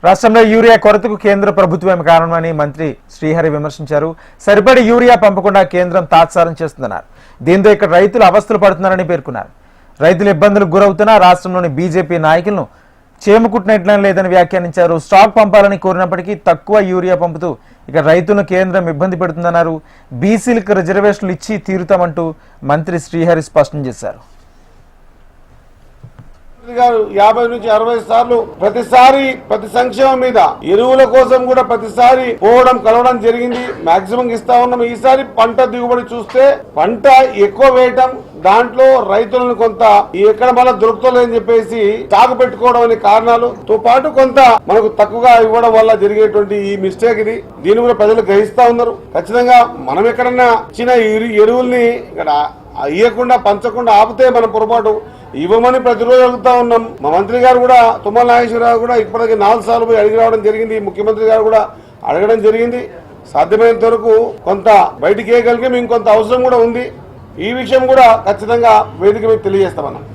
రాష్ట్రంలో యూరియా కొరతకు కేంద్ర ప్రభుత్వమే కారణమని మంత్రి శ్రీహరి విమర్శించారు. సరిపడి యూరియా పంపకుండా కేంద్రం తాత్సారం చేస్తుందన్నారు. దీంతో ఇక్కడ రైతులు అవస్థలు పడుతున్నారని పేర్కొన్నారు. రైతులు ఇబ్బందులకు గురవుతున్నా రాష్ట్రంలోని బీజేపీ నాయకులను చేముకుట్టినట్లేం లేదని వ్యాఖ్యానించారు. స్టాక్ పంపాలని కోరినప్పటికీ తక్కువ యూరియా పంపుతూ ఇక రైతులను కేంద్రం ఇబ్బంది పెడుతుందన్నారు. బీసీలకు రిజర్వేషన్లు ఇచ్చి తీరుతామంటూ మంత్రి శ్రీహరి స్పష్టం చేశారు. 50 నుంచి 60 సార్లు ప్రతి సంక్షేమం మీద ఎరువుల కోసం కూడా ప్రతిసారి పోవడం కలవడం జరిగింది. మాక్సిమం ఇస్తా ఉన్నాం. ఈసారి పంట దిగుబడి చూస్తే పంట ఎక్కువ వేయటం, దాంట్లో రైతులను కొంత ఎక్కడ మళ్ళీ దొరుకుతలేదని చెప్పేసి సాగు పెట్టుకోవడం అనే కారణాలతో పాటు కొంత మనకు తక్కువగా ఇవ్వడం వల్ల జరిగేటువంటి ఈ మిస్టేక్ ఇది. దీన్ని కూడా ప్రజలు గ్రహిస్తా ఉన్నారు. ఖచ్చితంగా మనం ఎక్కడన్నా ఇచ్చిన ఎరువుల్ని ఇక్కడ ఇవ్వకుండా పంచకుండా ఆపితే మన పొరపాటు. ఇవ్వమని ప్రతిరోజు అడుగుతా ఉన్నాం. మా మంత్రి గారు కూడా తుమ్మల నాగేశ్వరరావు కూడా ఇప్పటికీ 4 సార్లు పోయి అడిగి రావడం జరిగింది. ముఖ్యమంత్రి గారు కూడా అడగడం జరిగింది. సాధ్యమైనంత వరకు కొంత బయటికి వేయగలిగే ఇంకొంత అవసరం కూడా ఉంది. ఈ విషయం కూడా ఖచ్చితంగా వేదిక మీద తెలియజేస్తామన్నాం.